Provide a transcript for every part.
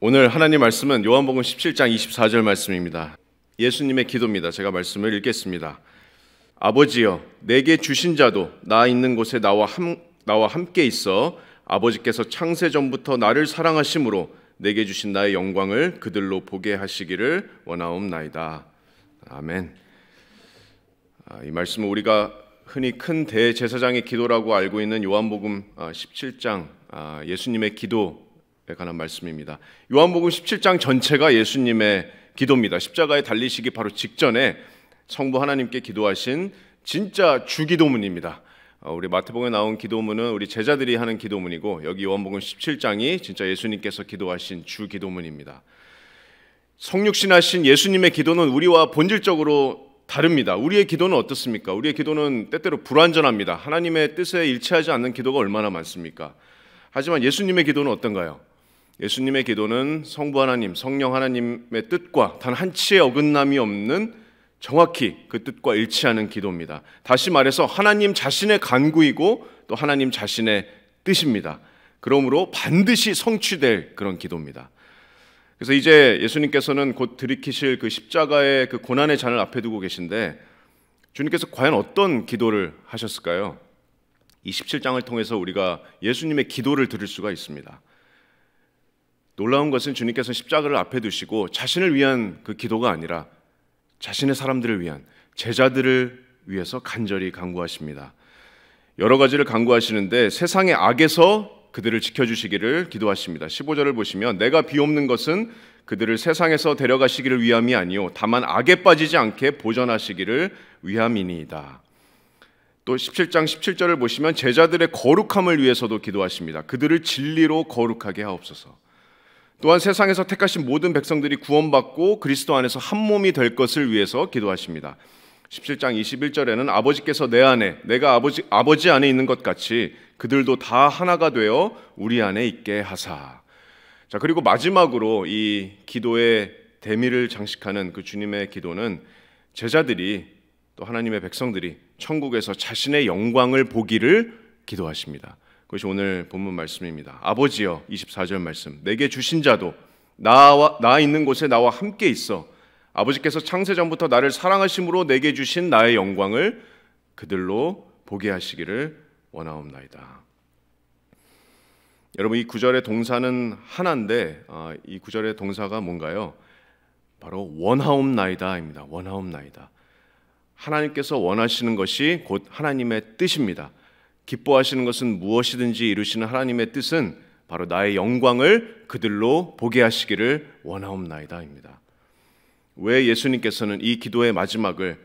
오늘 하나님 말씀은 요한복음 17장 24절 말씀입니다. 예수님의 기도입니다. 제가 말씀을 읽겠습니다. 아버지여, 내게 주신 자도 나 있는 곳에 나와 함께 있어 아버지께서 창세 전부터 나를 사랑하심으로 내게 주신 나의 영광을 그들로 보게 하시기를 원하옵나이다. 아멘. 이 말씀은 우리가 흔히 큰 대제사장의 기도라고 알고 있는 요한복음 17장 예수님의 기도에 관한 말씀입니다. 요한복음 17장 전체가 예수님의 기도입니다. 십자가에 달리시기 바로 직전에 성부 하나님께 기도하신 진짜 주기도문입니다. 우리 마태복음에 나온 기도문은 우리 제자들이 하는 기도문이고, 여기 요한복음 17장이 진짜 예수님께서 기도하신 주기도문입니다. 성육신하신 예수님의 기도는 우리와 본질적으로 다릅니다. 우리의 기도는 어떻습니까? 우리의 기도는 때때로 불완전합니다. 하나님의 뜻에 일치하지 않는 기도가 얼마나 많습니까? 하지만 예수님의 기도는 어떤가요? 예수님의 기도는 성부 하나님, 성령 하나님의 뜻과 단 한 치의 어긋남이 없는 정확히 그 뜻과 일치하는 기도입니다. 다시 말해서 하나님 자신의 간구이고 또 하나님 자신의 뜻입니다. 그러므로 반드시 성취될 그런 기도입니다. 그래서 이제 예수님께서는 곧 들이키실 그 십자가의 그 고난의 잔을 앞에 두고 계신데, 주님께서 과연 어떤 기도를 하셨을까요? 이 17장을 통해서 우리가 예수님의 기도를 들을 수가 있습니다. 놀라운 것은 주님께서 십자가를 앞에 두시고 자신을 위한 그 기도가 아니라 자신의 사람들을 위한, 제자들을 위해서 간절히 간구하십니다. 여러 가지를 간구하시는데 세상의 악에서 그들을 지켜주시기를 기도하십니다. 15절을 보시면 내가 비옵는 것은 그들을 세상에서 데려가시기를 위함이 아니요 다만 악에 빠지지 않게 보전하시기를 위함이니이다. 또 17장 17절을 보시면 제자들의 거룩함을 위해서도 기도하십니다. 그들을 진리로 거룩하게 하옵소서. 또한 세상에서 택하신 모든 백성들이 구원받고 그리스도 안에서 한 몸이 될 것을 위해서 기도하십니다. 17장 21절에는 아버지께서 내 안에, 내가 아버지 안에 있는 것 같이 그들도 다 하나가 되어 우리 안에 있게 하사. 자, 그리고 마지막으로 이 기도의 대미를 장식하는 그 주님의 기도는 제자들이 또 하나님의 백성들이 천국에서 자신의 영광을 보기를 기도하십니다. 그것이 오늘 본문 말씀입니다. 아버지여, 24절 말씀, 내게 주신 자도 나 있는 곳에 나와 함께 있어 아버지께서 창세 전부터 나를 사랑하심으로 내게 주신 나의 영광을 그들로 보게 하시기를 원하옵나이다. 여러분, 이 구절의 동사는 하나인데 이 구절의 동사가 뭔가요? 바로 원하옵나이다입니다. 원하옵나이다. 하나님께서 원하시는 것이 곧 하나님의 뜻입니다. 기뻐하시는 것은 무엇이든지 이루시는 하나님의 뜻은 바로 나의 영광을 그들로 보게 하시기를 원하옵나이다입니다. 왜 예수님께서는 이 기도의 마지막을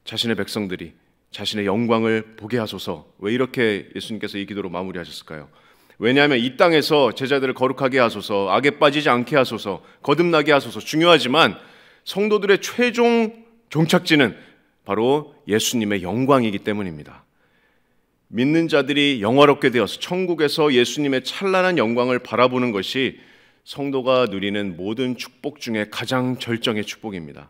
자신의 백성들이 자신의 영광을 보게 하소서, 왜 이렇게 예수님께서 이 기도로 마무리하셨을까요? 왜냐하면 이 땅에서 제자들을 거룩하게 하소서, 악에 빠지지 않게 하소서, 거듭나게 하소서 중요하지만 성도들의 최종 종착지는 바로 예수님의 영광이기 때문입니다. 믿는 자들이 영화롭게 되어서 천국에서 예수님의 찬란한 영광을 바라보는 것이 성도가 누리는 모든 축복 중에 가장 절정의 축복입니다.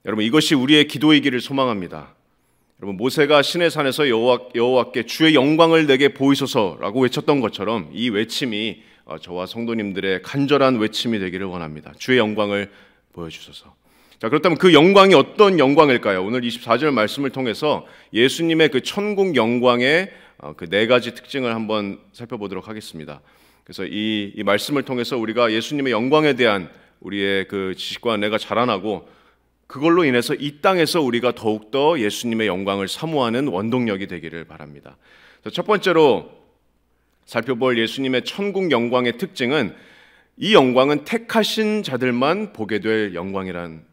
여러분, 이것이 우리의 기도이기를 소망합니다. 여러분, 모세가 시내산에서 여호와께 주의 영광을 내게 보이소서라고 외쳤던 것처럼 이 외침이 저와 성도님들의 간절한 외침이 되기를 원합니다. 주의 영광을 보여주소서. 자, 그렇다면 그 영광이 어떤 영광일까요? 오늘 24절 말씀을 통해서 예수님의 그 천국 영광의 그 네 가지 특징을 한번 살펴보도록 하겠습니다. 그래서 이 말씀을 통해서 우리가 예수님의 영광에 대한 우리의 그 지식과 은혜가 자라나고, 그걸로 인해서 이 땅에서 우리가 더욱더 예수님의 영광을 사모하는 원동력이 되기를 바랍니다. 첫 번째로 살펴볼 예수님의 천국 영광의 특징은 이 영광은 택하신 자들만 보게 될 영광이란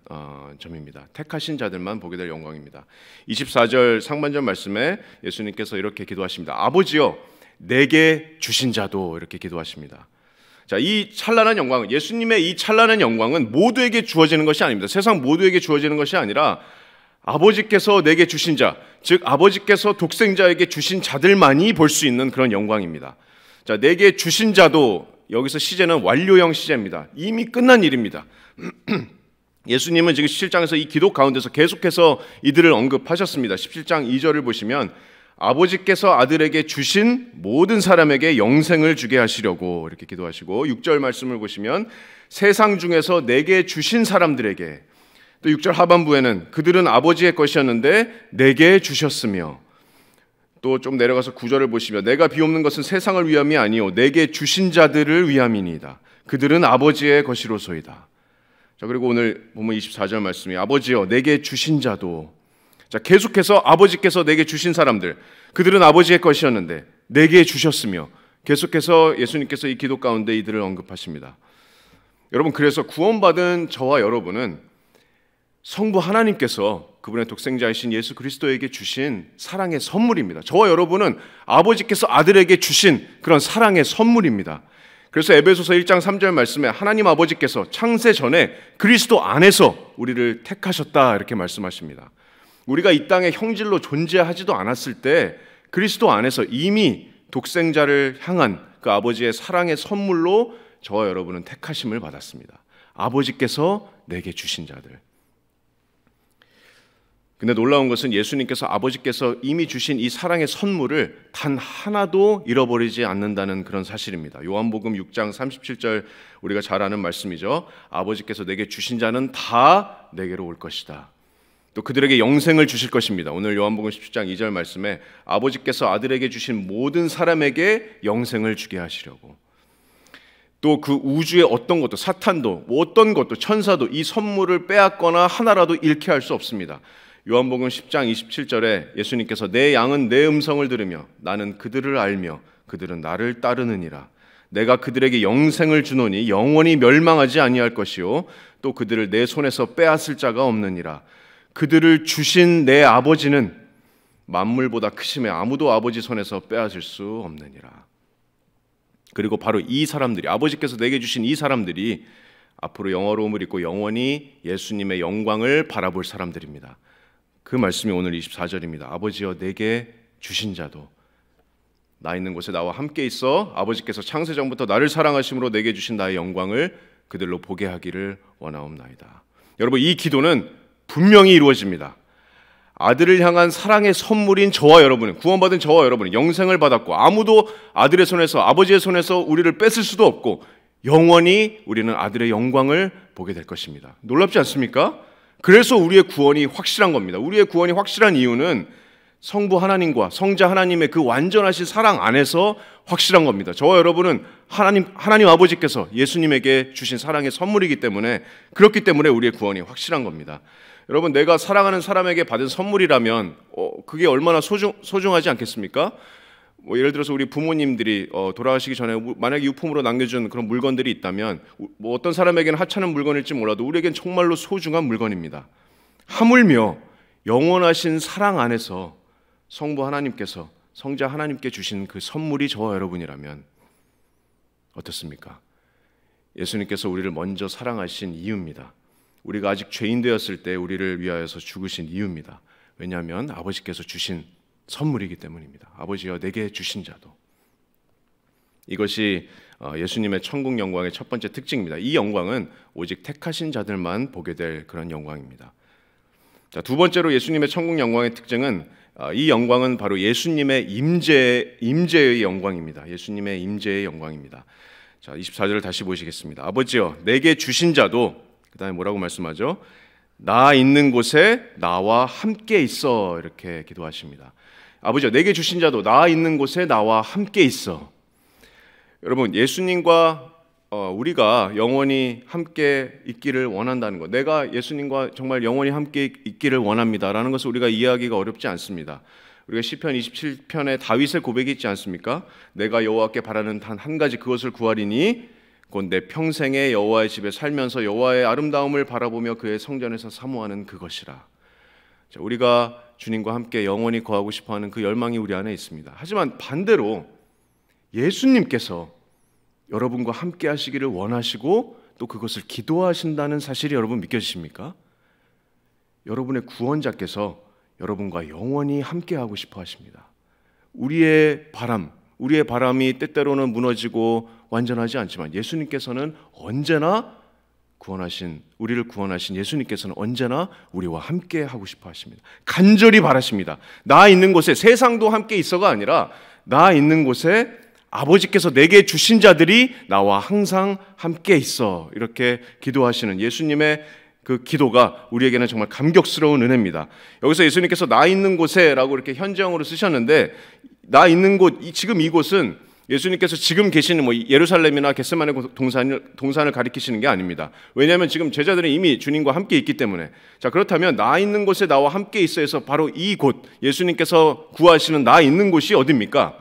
점입니다. 택하신 자들만 보게 될 영광입니다. 24절 상반절 말씀에 예수님께서 이렇게 기도하십니다. 아버지여, 내게 주신 자도, 이렇게 기도하십니다. 자, 이 찬란한 영광, 예수님의 이 찬란한 영광은 모두에게 주어지는 것이 아닙니다. 세상 모두에게 주어지는 것이 아니라 아버지께서 내게 주신 자, 즉 아버지께서 독생자에게 주신 자들만이 볼 수 있는 그런 영광입니다. 자, 내게 주신 자도, 여기서 시제는 완료형 시제입니다. 이미 끝난 일입니다. 예수님은 지금 17장에서 이 기도 가운데서 계속해서 이들을 언급하셨습니다. 17장 2절을 보시면 아버지께서 아들에게 주신 모든 사람에게 영생을 주게 하시려고 이렇게 기도하시고 6절 말씀을 보시면 세상 중에서 내게 주신 사람들에게 또 6절 하반부에는 그들은 아버지의 것이었는데 내게 주셨으며 또 좀 내려가서 9절을 보시면 내가 비옵는 것은 세상을 위함이 아니요 내게 주신 자들을 위함이니이다. 그들은 아버지의 것이로소이다. 자, 그리고 오늘 보면 24절 말씀이 아버지여 내게 주신 자도, 자, 계속해서 아버지께서 내게 주신 사람들, 그들은 아버지의 것이었는데 내게 주셨으며, 계속해서 예수님께서 이 기도 가운데 이들을 언급하십니다. 여러분, 그래서 구원받은 저와 여러분은 성부 하나님께서 그분의 독생자이신 예수 그리스도에게 주신 사랑의 선물입니다. 저와 여러분은 아버지께서 아들에게 주신 그런 사랑의 선물입니다. 그래서 에베소서 1장 3절 말씀에 하나님 아버지께서 창세 전에 그리스도 안에서 우리를 택하셨다 이렇게 말씀하십니다. 우리가 이 땅에 형질로 존재하지도 않았을 때 그리스도 안에서 이미 독생자를 향한 그 아버지의 사랑의 선물로 저와 여러분은 택하심을 받았습니다. 아버지께서 내게 주신 자들. 근데 놀라운 것은 예수님께서 아버지께서 이미 주신 이 사랑의 선물을 단 하나도 잃어버리지 않는다는 그런 사실입니다. 요한복음 6장 37절 우리가 잘 아는 말씀이죠. 아버지께서 내게 주신 자는 다 내게로 올 것이다. 또 그들에게 영생을 주실 것입니다. 오늘 요한복음 17장 2절 말씀에 아버지께서 아들에게 주신 모든 사람에게 영생을 주게 하시려고. 또 그 우주의 어떤 것도, 사탄도 어떤 것도, 천사도 이 선물을 빼앗거나 하나라도 잃게 할 수 없습니다. 요한복음 10장 27절에 예수님께서 내 양은 내 음성을 들으며 나는 그들을 알며 그들은 나를 따르느니라. 내가 그들에게 영생을 주노니 영원히 멸망하지 아니할 것이요 또 그들을 내 손에서 빼앗을 자가 없느니라. 그들을 주신 내 아버지는 만물보다 크심에 아무도 아버지 손에서 빼앗을 수 없느니라. 그리고 바로 이 사람들이, 아버지께서 내게 주신 이 사람들이 앞으로 영화로움을 입고 영원히 예수님의 영광을 바라볼 사람들입니다. 그 말씀이 오늘 24절입니다. 아버지여 내게 주신 자도, 나 있는 곳에 나와 함께 있어 아버지께서 창세전부터 나를 사랑하심으로 내게 주신 나의 영광을 그들로 보게 하기를 원하옵나이다. 여러분, 이 기도는 분명히 이루어집니다. 아들을 향한 사랑의 선물인 저와 여러분은, 구원받은 저와 여러분은 영생을 받았고 아무도 아들의 손에서, 아버지의 손에서 우리를 뺏을 수도 없고 영원히 우리는 아들의 영광을 보게 될 것입니다. 놀랍지 않습니까? 그래서 우리의 구원이 확실한 겁니다. 우리의 구원이 확실한 이유는 성부 하나님과 성자 하나님의 그 완전하신 사랑 안에서 확실한 겁니다. 저와 여러분은 하나님 아버지께서 예수님에게 주신 사랑의 선물이기 때문에, 그렇기 때문에 우리의 구원이 확실한 겁니다. 여러분, 내가 사랑하는 사람에게 받은 선물이라면 그게 얼마나 소중하지 않겠습니까? 예를 들어서 우리 부모님들이 돌아가시기 전에 만약에 유품으로 남겨준 그런 물건들이 있다면 어떤 사람에게는 하찮은 물건일지 몰라도 우리에겐 정말로 소중한 물건입니다. 하물며 영원하신 사랑 안에서 성부 하나님께서, 성자 하나님께 주신 그 선물이 저와 여러분이라면 어떻습니까? 예수님께서 우리를 먼저 사랑하신 이유입니다. 우리가 아직 죄인 되었을 때 우리를 위하여서 죽으신 이유입니다. 왜냐하면 아버지께서 주신 선물이기 때문입니다. 아버지여 내게 주신 자도. 이것이 예수님의 천국 영광의 첫 번째 특징입니다. 이 영광은 오직 택하신 자들만 보게 될 그런 영광입니다. 자, 두 번째로 예수님의 천국 영광의 특징은 이 영광은 바로 예수님의 임재의 영광입니다. 예수님의 임재의 영광입니다. 자, 24절을 다시 보시겠습니다. 아버지여 내게 주신 자도, 그 다음에 뭐라고 말씀하죠? 나 있는 곳에 나와 함께 있어, 이렇게 기도하십니다. 아버지여 내게 주신 자도 나 있는 곳에 나와 함께 있어. 여러분, 예수님과 우리가 영원히 함께 있기를 원한다는 것, 내가 예수님과 정말 영원히 함께 있기를 원합니다라는 것을 우리가 이해하기가 어렵지 않습니다. 우리가 시편 27편에 다윗의 고백이 있지 않습니까? 내가 여호와께 바라는 단 한 가지, 그것을 구하리니 곧 내 평생에 여호와의 집에 살면서 여호와의 아름다움을 바라보며 그의 성전에서 사모하는 그것이라. 자, 우리가 주님과 함께 영원히 거하고 싶어하는 그 열망이 우리 안에 있습니다. 하지만 반대로 예수님께서 여러분과 함께 하시기를 원하시고 또 그것을 기도하신다는 사실이 여러분 믿겨지십니까? 여러분의 구원자께서 여러분과 영원히 함께 하고 싶어 하십니다. 우리의 바람이 때때로는 무너지고 완전하지 않지만 예수님께서는 언제나 우리를 구원하신 예수님께서는 언제나 우리와 함께 하고 싶어 하십니다. 간절히 바라십니다. 나 있는 곳에 세상도 함께 있어가 아니라 나 있는 곳에 아버지께서 내게 주신 자들이 나와 항상 함께 있어. 이렇게 기도하시는 예수님의 그 기도가 우리에게는 정말 감격스러운 은혜입니다. 여기서 예수님께서 나 있는 곳에라고 이렇게 현재형으로 쓰셨는데, 나 있는 곳, 지금 이곳은 예수님께서 지금 계시는 예루살렘이나 겟세마네 동산을 가리키시는 게 아닙니다. 왜냐하면 지금 제자들은 이미 주님과 함께 있기 때문에. 자, 그렇다면 나 있는 곳에 나와 함께 있어 해서 바로 이곳, 예수님께서 구하시는 나 있는 곳이 어디입니까?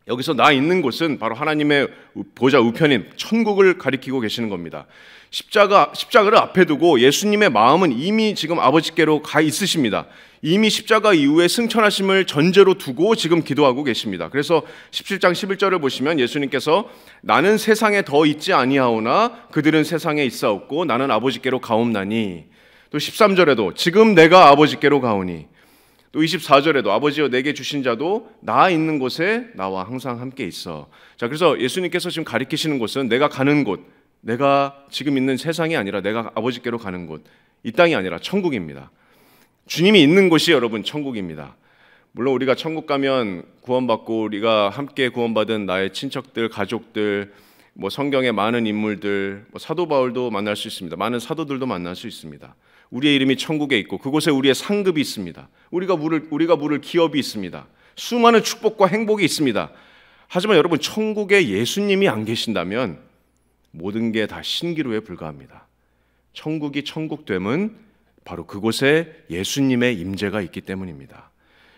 여기서 나 있는 곳은 바로 하나님의 보좌 우편인 천국을 가리키고 계시는 겁니다. 십자가를 앞에 두고 예수님의 마음은 이미 지금 아버지께로 가 있으십니다. 이미 십자가 이후에 승천하심을 전제로 두고 지금 기도하고 계십니다. 그래서 17장 11절을 보시면 예수님께서 나는 세상에 더 있지 아니하오나 그들은 세상에 있사옵고 나는 아버지께로 가옵나니, 또 13절에도 지금 내가 아버지께로 가오니, 또 24절에도 아버지여 내게 주신 자도 나 있는 곳에 나와 항상 함께 있어. 자, 그래서 예수님께서 지금 가리키시는 곳은 내가 가는 곳, 내가 지금 있는 세상이 아니라 내가 아버지께로 가는 곳, 이 땅이 아니라 천국입니다. 주님이 있는 곳이 여러분 천국입니다. 물론 우리가 천국 가면 구원받고 우리가 함께 구원받은 나의 친척들, 가족들, 성경의 많은 인물들, 사도 바울도 만날 수 있습니다. 많은 사도들도 만날 수 있습니다. 우리의 이름이 천국에 있고 그곳에 우리의 상급이 있습니다. 우리가 물을 기업이 있습니다. 수많은 축복과 행복이 있습니다. 하지만 여러분, 천국에 예수님이 안 계신다면 모든 게 다 신기루에 불과합니다. 천국이 천국됨은 바로 그곳에 예수님의 임재가 있기 때문입니다.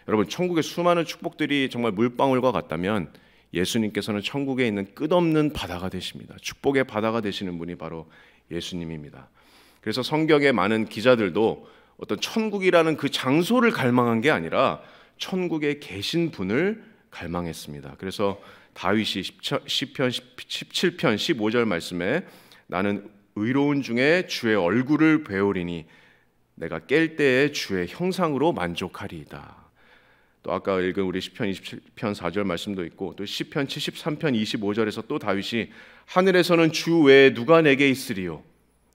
여러분, 천국의 수많은 축복들이 정말 물방울과 같다면 예수님께서는 천국에 있는 끝없는 바다가 되십니다. 축복의 바다가 되시는 분이 바로 예수님입니다. 그래서 성경의 많은 기자들도 어떤 천국이라는 그 장소를 갈망한 게 아니라 천국에 계신 분을 갈망했습니다. 그래서 다윗이 시편 17편 15절 말씀에 나는 의로운 중에 주의 얼굴을 배우리니 내가 깰 때에 주의 형상으로 만족하리이다. 또 아까 읽은 우리 시편 27편 4절 말씀도 있고, 또 시편 73편 25절에서 또 다윗이 하늘에서는 주 외에 누가 내게 있으리요,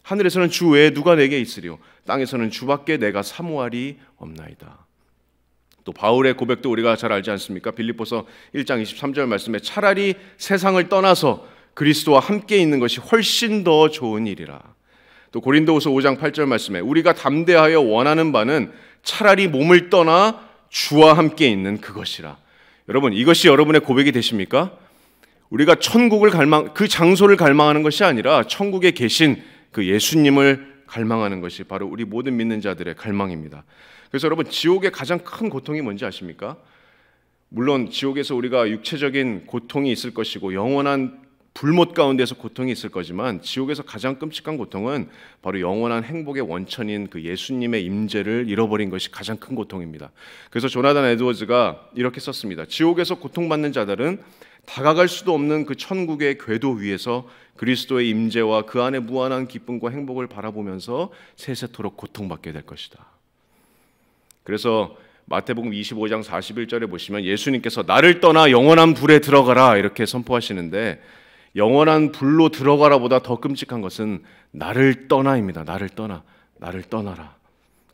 하늘에서는 주 외에 누가 내게 있으리요, 땅에서는 주밖에 내가 사모할이 없나이다. 또 바울의 고백도 우리가 잘 알지 않습니까? 빌립보서 1장 23절 말씀에 차라리 세상을 떠나서 그리스도와 함께 있는 것이 훨씬 더 좋은 일이라. 또 고린도후서 5장 8절 말씀에 우리가 담대하여 원하는 바는 차라리 몸을 떠나 주와 함께 있는 그것이라. 여러분, 이것이 여러분의 고백이 되십니까? 우리가 천국을 그 장소를 갈망하는 것이 아니라 천국에 계신 그 예수님을 갈망하는 것이 바로 우리 모든 믿는 자들의 갈망입니다. 그래서 여러분, 지옥의 가장 큰 고통이 뭔지 아십니까? 물론 지옥에서 우리가 육체적인 고통이 있을 것이고 영원한 불못 가운데서 고통이 있을 거지만, 지옥에서 가장 끔찍한 고통은 바로 영원한 행복의 원천인 그 예수님의 임재를 잃어버린 것이 가장 큰 고통입니다. 그래서 조나단 에드워즈가 이렇게 썼습니다. 지옥에서 고통받는 자들은 다가갈 수도 없는 그 천국의 궤도 위에서 그리스도의 임재와 그 안에 무한한 기쁨과 행복을 바라보면서 세세토록 고통받게 될 것이다. 그래서 마태복음 25장 41절에 보시면 예수님께서 나를 떠나 영원한 불에 들어가라 이렇게 선포하시는데, 영원한 불로 들어가라 보다 더 끔찍한 것은 나를 떠나입니다. 나를 떠나라.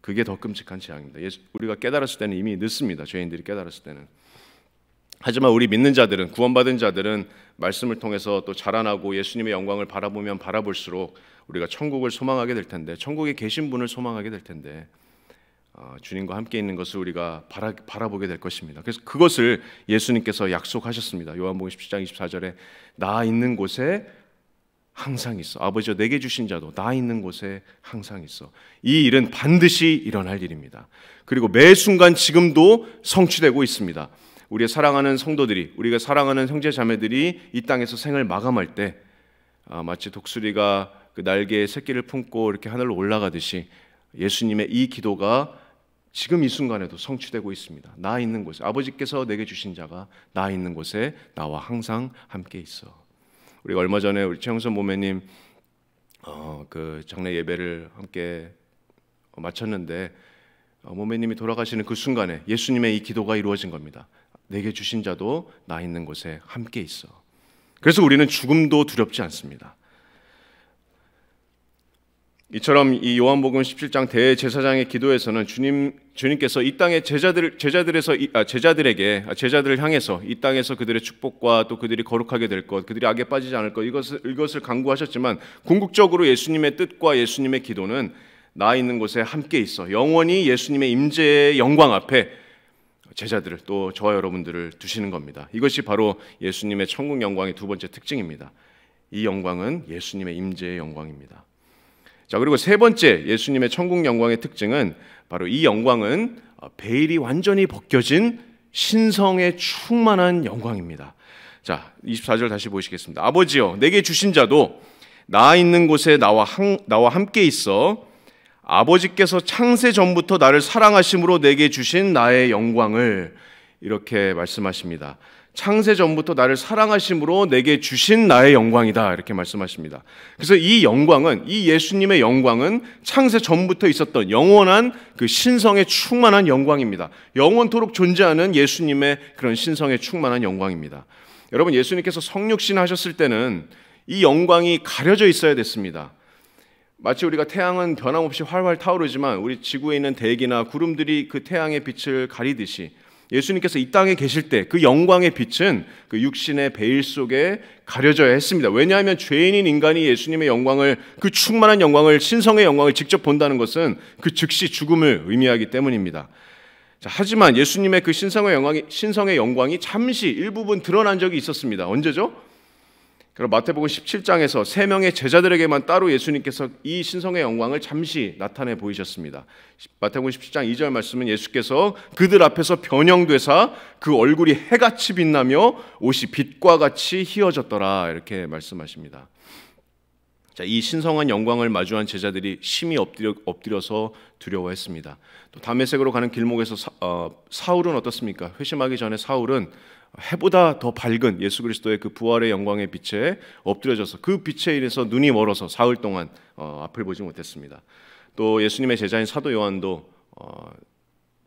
그게 더 끔찍한 재앙입니다. 우리가 깨달았을 때는 이미 늦습니다. 죄인들이 깨달았을 때는. 하지만 우리 믿는 자들은, 구원받은 자들은 말씀을 통해서 또 자라나고 예수님의 영광을 바라보면 바라볼수록 우리가 천국을 소망하게 될 텐데, 천국에 계신 분을 소망하게 될 텐데, 주님과 함께 있는 것을 우리가 바라보게 될 것입니다. 그래서 그것을 예수님께서 약속하셨습니다. 요한복음 17장 24절에 나 있는 곳에 항상 있어. 아버지여 내게 주신 자도 나 있는 곳에 항상 있어. 이 일은 반드시 일어날 일입니다. 그리고 매 순간 지금도 성취되고 있습니다. 우리의 사랑하는 성도들이, 우리가 사랑하는 형제 자매들이 이 땅에서 생을 마감할 때 마치 독수리가 그 날개에 새끼를 품고 이렇게 하늘로 올라가듯이 예수님의 이 기도가 지금 이 순간에도 성취되고 있습니다. 나 있는 곳에, 아버지께서 내게 주신 자가 나 있는 곳에 나와 항상 함께 있어. 우리가 얼마 전에 우리 최영선 모매님 그 장례 예배를 함께 마쳤는데, 모매님이 돌아가시는 그 순간에 예수님의 이 기도가 이루어진 겁니다. 내게 주신 자도 나 있는 곳에 함께 있어. 그래서 우리는 죽음도 두렵지 않습니다. 이처럼 이 요한복음 17장 대제사장의 기도에서는 주님께서 이 땅의 제자들을 향해서 이 땅에서 그들의 축복과 또 그들이 거룩하게 될 것, 그들이 악에 빠지지 않을 것, 이것을 간구하셨지만 궁극적으로 예수님의 뜻과 예수님의 기도는 나 있는 곳에 함께 있어 영원히 예수님의 임재의 영광 앞에 제자들을, 또 저와 여러분들을 두시는 겁니다. 이것이 바로 예수님의 천국 영광의 두 번째 특징입니다. 이 영광은 예수님의 임재의 영광입니다. 자, 그리고 세 번째 예수님의 천국 영광의 특징은 바로 이 영광은 베일이 완전히 벗겨진 신성에 충만한 영광입니다. 자, 24절 다시 보시겠습니다. 아버지여, 내게 주신 자도 나 있는 곳에 나와 함께 있어 아버지께서 창세 전부터 나를 사랑하심으로 내게 주신 나의 영광을, 이렇게 말씀하십니다. 창세 전부터 나를 사랑하심으로 내게 주신 나의 영광이다, 이렇게 말씀하십니다. 그래서 이 영광은, 이 예수님의 영광은 창세 전부터 있었던 영원한 그 신성에 충만한 영광입니다. 영원토록 존재하는 예수님의 그런 신성에 충만한 영광입니다. 여러분, 예수님께서 성육신 하셨을 때는 이 영광이 가려져 있어야 됐습니다. 마치 우리가 태양은 변함없이 활활 타오르지만 우리 지구에 있는 대기나 구름들이 그 태양의 빛을 가리듯이 예수님께서 이 땅에 계실 때 그 영광의 빛은 그 육신의 베일 속에 가려져야 했습니다. 왜냐하면 죄인인 인간이 예수님의 영광을, 그 충만한 영광을, 신성의 영광을 직접 본다는 것은 그 즉시 죽음을 의미하기 때문입니다. 자, 하지만 예수님의 그 신성의 영광이 잠시 일부분 드러난 적이 있었습니다. 언제죠? 그럼 마태복음 17장에서 세 명의 제자들에게만 따로 예수님께서 이 신성의 영광을 잠시 나타내 보이셨습니다. 마태복음 17장 2절 말씀은 예수께서 그들 앞에서 변형되사 그 얼굴이 해같이 빛나며 옷이 빛과 같이 희어졌더라, 이렇게 말씀하십니다. 자, 이 신성한 영광을 마주한 제자들이 심히 엎드려서 두려워했습니다. 또 다메섹으로 가는 길목에서 사울은 어떻습니까? 회심하기 전에 사울은 해보다 더 밝은 예수 그리스도의 그 부활의 영광의 빛에 엎드려져서 그 빛에 인해서 눈이 멀어서 사흘 동안 앞을 보지 못했습니다. 또 예수님의 제자인 사도 요한도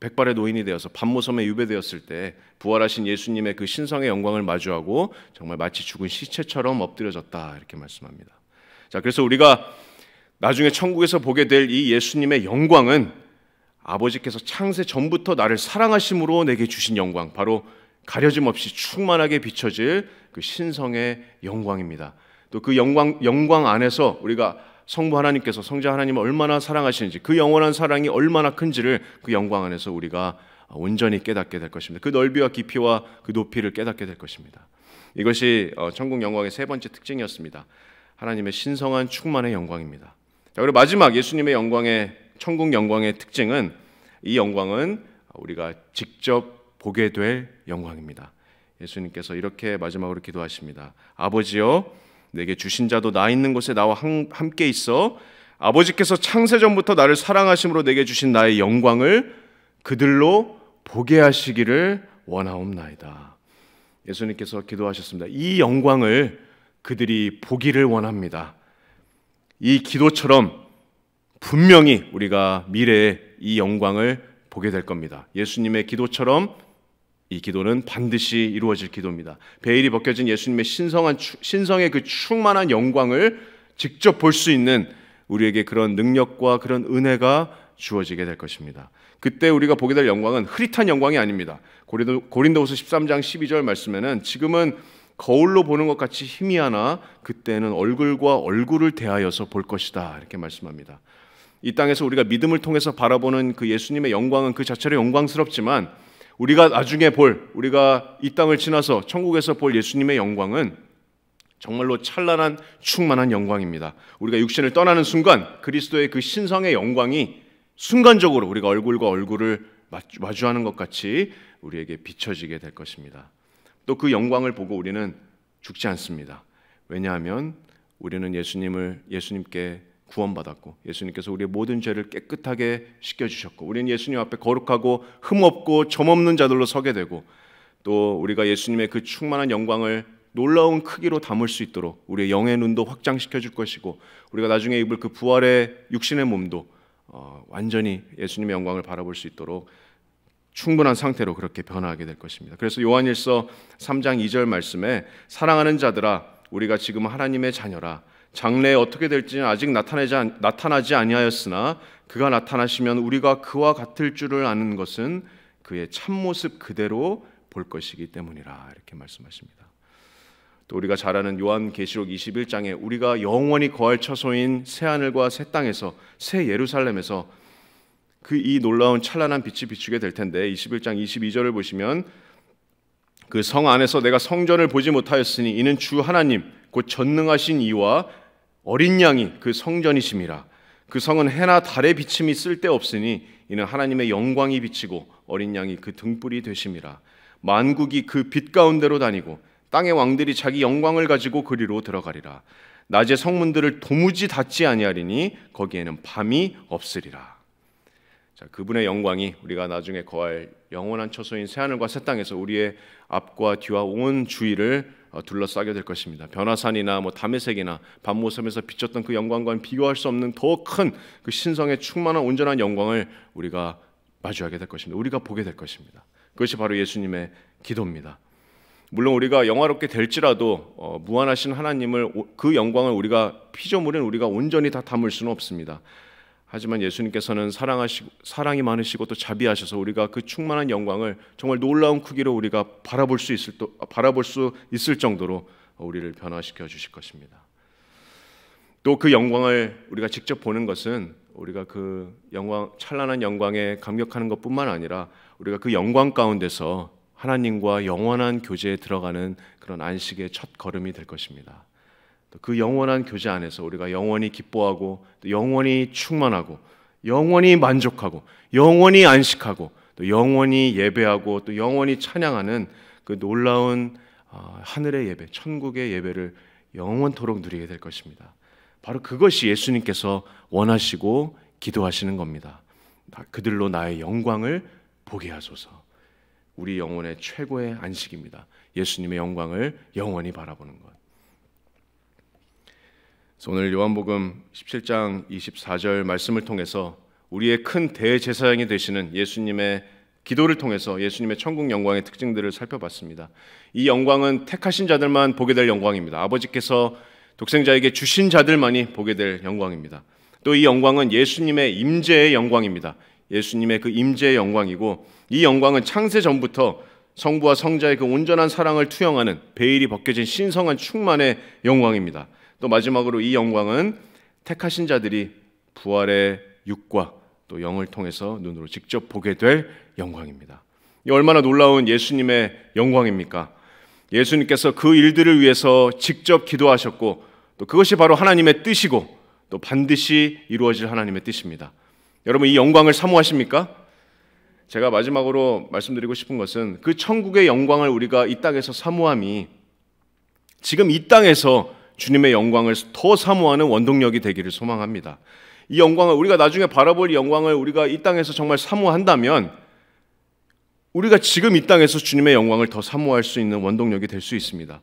백발의 노인이 되어서 밤모섬에 유배되었을 때 부활하신 예수님의 그 신성의 영광을 마주하고 정말 마치 죽은 시체처럼 엎드려졌다, 이렇게 말씀합니다. 자, 그래서 우리가 나중에 천국에서 보게 될 이 예수님의 영광은 아버지께서 창세 전부터 나를 사랑하심으로 내게 주신 영광, 바로 가려짐 없이 충만하게 비춰질 그 신성의 영광입니다. 또 그 영광 안에서 우리가 성부 하나님께서 성자 하나님을 얼마나 사랑하시는지, 그 영원한 사랑이 얼마나 큰지를 그 영광 안에서 우리가 온전히 깨닫게 될 것입니다. 그 넓이와 깊이와 그 높이를 깨닫게 될 것입니다. 이것이 천국 영광의 세 번째 특징이었습니다. 하나님의 신성한 충만의 영광입니다. 자, 그리고 마지막 예수님의 영광의, 천국 영광의 특징은, 이 영광은 우리가 직접 보게 될 영광입니다. 예수님께서 이렇게 마지막으로 기도하십니다. 아버지여, 내게 주신 자도 나 있는 곳에 나와 함께 있어 아버지께서 창세 전부터 나를 사랑하심으로 내게 주신 나의 영광을 그들로 보게 하시기를 원하옵나이다. 예수님께서 기도하셨습니다. 이 영광을 그들이 보기를 원합니다. 이 기도처럼 분명히 우리가 미래에 이 영광을 보게 될 겁니다. 예수님의 기도처럼 이 기도는 반드시 이루어질 기도입니다. 베일이 벗겨진 예수님의 신성의 그 충만한 영광을 직접 볼 수 있는 우리에게 그런 능력과 그런 은혜가 주어지게 될 것입니다. 그때 우리가 보게 될 영광은 흐릿한 영광이 아닙니다. 고린도후서 13장 12절 말씀에는 지금은 거울로 보는 것 같이 희미하나 그때는 얼굴과 얼굴을 대하여서 볼 것이다, 이렇게 말씀합니다. 이 땅에서 우리가 믿음을 통해서 바라보는 그 예수님의 영광은 그 자체로 영광스럽지만 우리가 나중에 우리가 이 땅을 지나서 천국에서 볼 예수님의 영광은 정말로 찬란한 충만한 영광입니다. 우리가 육신을 떠나는 순간 그리스도의 그 신성의 영광이 순간적으로 우리가 얼굴과 얼굴을 마주하는 것 같이 우리에게 비춰지게 될 것입니다. 또 그 영광을 보고 우리는 죽지 않습니다. 왜냐하면 우리는 예수님께 구원받았고 예수님께서 우리의 모든 죄를 깨끗하게 씻겨주셨고 우리는 예수님 앞에 거룩하고 흠없고 점없는 자들로 서게 되고 또 우리가 예수님의 그 충만한 영광을 놀라운 크기로 담을 수 있도록 우리의 영의 눈도 확장시켜 줄 것이고 우리가 나중에 입을 그 부활의 육신의 몸도 완전히 예수님의 영광을 바라볼 수 있도록 충분한 상태로 그렇게 변화하게 될 것입니다. 그래서 요한일서 3장 2절 말씀에 사랑하는 자들아 우리가 지금 하나님의 자녀라. 장래에 어떻게 될지는 아직 나타나지 아니하였으나 그가 나타나시면 우리가 그와 같을 줄을 아는 것은 그의 참모습 그대로 볼 것이기 때문이라. 이렇게 말씀하십니다. 또 우리가 잘 아는 요한계시록 21장에 우리가 영원히 거할 처소인 새하늘과 새 땅에서, 새 예루살렘에서 그 이 놀라운 찬란한 빛이 비추게 될 텐데, 21장 22절을 보시면 그 성 안에서 내가 성전을 보지 못하였으니 이는 주 하나님 곧 전능하신 이와 어린 양이 그 성전이심이라. 그 성은 해나 달의 비침이 쓸데없으니 이는 하나님의 영광이 비치고 어린 양이 그 등불이 되심이라. 만국이 그 빛 가운데로 다니고 땅의 왕들이 자기 영광을 가지고 그리로 들어가리라. 낮에 성문들을 도무지 닫지 아니하리니 거기에는 밤이 없으리라. 자, 그분의 영광이 우리가 나중에 거할 영원한 처소인 새하늘과 새 땅에서 우리의 앞과 뒤와 온 주위를 둘러싸게 될 것입니다. 변화산이나 다메섹이나 밤모섬에서 비쳤던 그 영광과는 비교할 수 없는 더 큰 그 신성의 충만한 온전한 영광을 우리가 마주하게 될 것입니다. 우리가 보게 될 것입니다. 그것이 바로 예수님의 기도입니다. 물론 우리가 영화롭게 될지라도 무한하신 하나님을, 그 영광을 우리가 피조물인 우리가 온전히 다 담을 수는 없습니다. 하지만 예수님께서는 사랑이 많으시고 또 자비하셔서 우리가 그 충만한 영광을 정말 놀라운 크기로 우리가 바라볼 수 있을 정도로 우리를 변화시켜 주실 것입니다. 또 그 영광을 우리가 직접 보는 것은 우리가 그 영광, 찬란한 영광에 감격하는 것뿐만 아니라 우리가 그 영광 가운데서 하나님과 영원한 교제에 들어가는 그런 안식의 첫 걸음이 될 것입니다. 그 영원한 교제 안에서 우리가 영원히 기뻐하고 또 영원히 충만하고 영원히 만족하고 영원히 안식하고 또 영원히 예배하고 또 영원히 찬양하는 그 놀라운 하늘의 예배, 천국의 예배를 영원토록 누리게 될 것입니다. 바로 그것이 예수님께서 원하시고 기도하시는 겁니다. 그들로 나의 영광을 보게 하소서. 우리 영혼의 최고의 안식입니다. 예수님의 영광을 영원히 바라보는 것. 그래서 오늘 요한복음 17장 24절 말씀을 통해서 우리의 큰 대제사장이 되시는 예수님의 기도를 통해서 예수님의 천국 영광의 특징들을 살펴봤습니다. 이 영광은 택하신 자들만 보게 될 영광입니다. 아버지께서 독생자에게 주신 자들만이 보게 될 영광입니다. 또 이 영광은 예수님의 임재의 영광입니다. 예수님의 그 임재의 영광이고, 이 영광은 창세 전부터 성부와 성자의 그 온전한 사랑을 투영하는 베일이 벗겨진 신성한 충만의 영광입니다. 또 마지막으로 이 영광은 택하신 자들이 부활의 육과 또 영을 통해서 눈으로 직접 보게 될 영광입니다. 이 얼마나 놀라운 예수님의 영광입니까? 예수님께서 그 일들을 위해서 직접 기도하셨고 또 그것이 바로 하나님의 뜻이고 또 반드시 이루어질 하나님의 뜻입니다. 여러분, 이 영광을 사모하십니까? 제가 마지막으로 말씀드리고 싶은 것은 그 천국의 영광을 우리가 이 땅에서 사모함이 지금 이 땅에서 주님의 영광을 더 사모하는 원동력이 되기를 소망합니다. 이 영광을 우리가 나중에 바라볼 이 영광을 우리가 이 땅에서 정말 사모한다면 우리가 지금 이 땅에서 주님의 영광을 더 사모할 수 있는 원동력이 될 수 있습니다.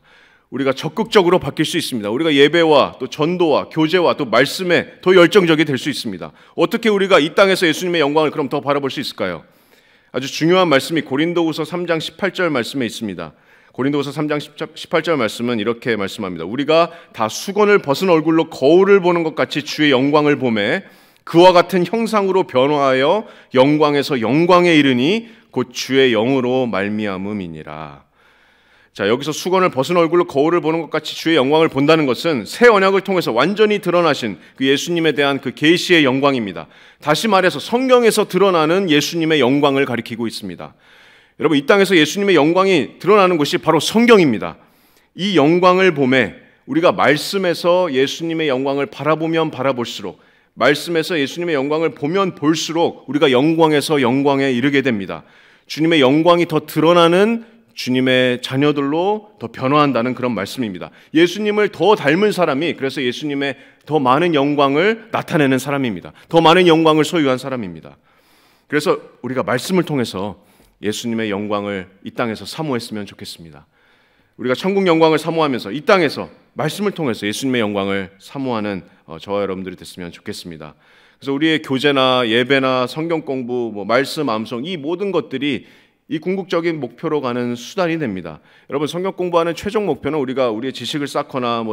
우리가 적극적으로 바뀔 수 있습니다. 우리가 예배와 또 전도와 교제와 또 말씀에 더 열정적이 될 수 있습니다. 어떻게 우리가 이 땅에서 예수님의 영광을 그럼 더 바라볼 수 있을까요? 아주 중요한 말씀이 고린도후서 3장 18절 말씀에 있습니다. 고린도후서 3장 18절 말씀은 이렇게 말씀합니다. 우리가 다 수건을 벗은 얼굴로 거울을 보는 것 같이 주의 영광을 보매 그와 같은 형상으로 변화하여 영광에서 영광에 이르니 곧 주의 영으로 말미암음이니라. 자, 여기서 수건을 벗은 얼굴로 거울을 보는 것 같이 주의 영광을 본다는 것은 새 언약을 통해서 완전히 드러나신 그 예수님에 대한 그 계시의 영광입니다. 다시 말해서 성경에서 드러나는 예수님의 영광을 가리키고 있습니다. 여러분, 이 땅에서 예수님의 영광이 드러나는 곳이 바로 성경입니다. 이 영광을 보매 우리가 말씀에서 예수님의 영광을 바라보면 바라볼수록, 말씀에서 예수님의 영광을 보면 볼수록 우리가 영광에서 영광에 이르게 됩니다. 주님의 영광이 더 드러나는 주님의 자녀들로 더 변화한다는 그런 말씀입니다. 예수님을 더 닮은 사람이 그래서 예수님의 더 많은 영광을 나타내는 사람입니다. 더 많은 영광을 소유한 사람입니다. 그래서 우리가 말씀을 통해서 예수님의 영광을 이 땅에서 사모했으면 좋겠습니다. 우리가 천국 영광을 사모하면서 이 땅에서 말씀을 통해서 예수님의 영광을 사모하는 저와 여러분들이 됐으면 좋겠습니다. 그래서 우리의 교제나 예배나 성경 공부, 말씀 암송 이 모든 것들이 이 궁극적인 목표로 가는 수단이 됩니다. 여러분, 성경 공부하는 최종 목표는 우리가 우리의 지식을 쌓거나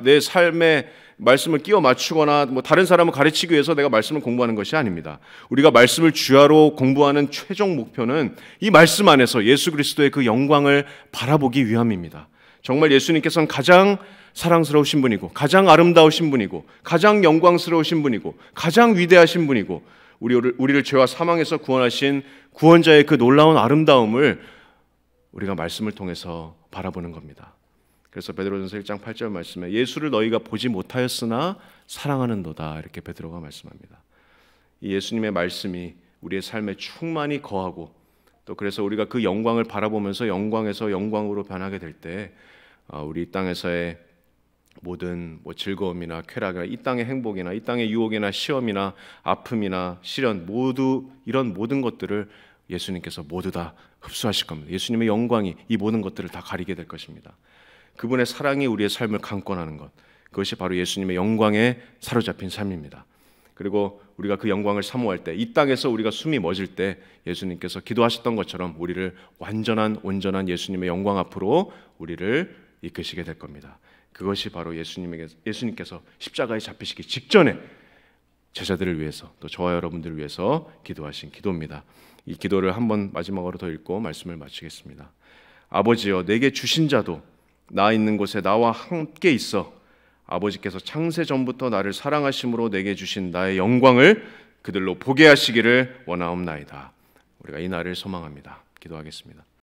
내 삶에 말씀을 끼워 맞추거나 다른 사람을 가르치기 위해서 내가 말씀을 공부하는 것이 아닙니다. 우리가 말씀을 주야로 공부하는 최종 목표는 이 말씀 안에서 예수 그리스도의 그 영광을 바라보기 위함입니다. 정말 예수님께서는 가장 사랑스러우신 분이고, 가장 아름다우신 분이고, 가장 영광스러우신 분이고, 가장 위대하신 분이고, 우리를 죄와 사망에서 구원하신 구원자의 그 놀라운 아름다움을 우리가 말씀을 통해서 바라보는 겁니다. 그래서 베드로전서 1장 8절 말씀에 예수를 너희가 보지 못하였으나 사랑하는도다, 이렇게 베드로가 말씀합니다. 이 예수님의 말씀이 우리의 삶에 충만히 거하고, 또 그래서 우리가 그 영광을 바라보면서 영광에서 영광으로 변하게 될 때 우리 이 땅에서의 모든 즐거움이나 쾌락이나 이 땅의 행복이나 이 땅의 유혹이나 시험이나 아픔이나 시련, 이런 모든 것들을 예수님께서 모두 다 흡수하실 겁니다. 예수님의 영광이 이 모든 것들을 다 가리게 될 것입니다. 그분의 사랑이 우리의 삶을 강권하는 것, 그것이 바로 예수님의 영광에 사로잡힌 삶입니다. 그리고 우리가 그 영광을 사모할 때, 이 땅에서 우리가 숨이 멈을 때 예수님께서 기도하셨던 것처럼 우리를 온전한 예수님의 영광 앞으로 우리를 이끄시게 될 겁니다. 그것이 바로 예수님께서 십자가에 잡히시기 직전에 제자들을 위해서, 또 저와 여러분들을 위해서 기도하신 기도입니다. 이 기도를 한번 마지막으로 더 읽고 말씀을 마치겠습니다. 아버지여, 내게 주신 자도 나 있는 곳에 나와 함께 있어 아버지께서 창세 전부터 나를 사랑하심으로 내게 주신 나의 영광을 그들로 보게 하시기를 원하옵나이다. 우리가 이 날을 소망합니다. 기도하겠습니다.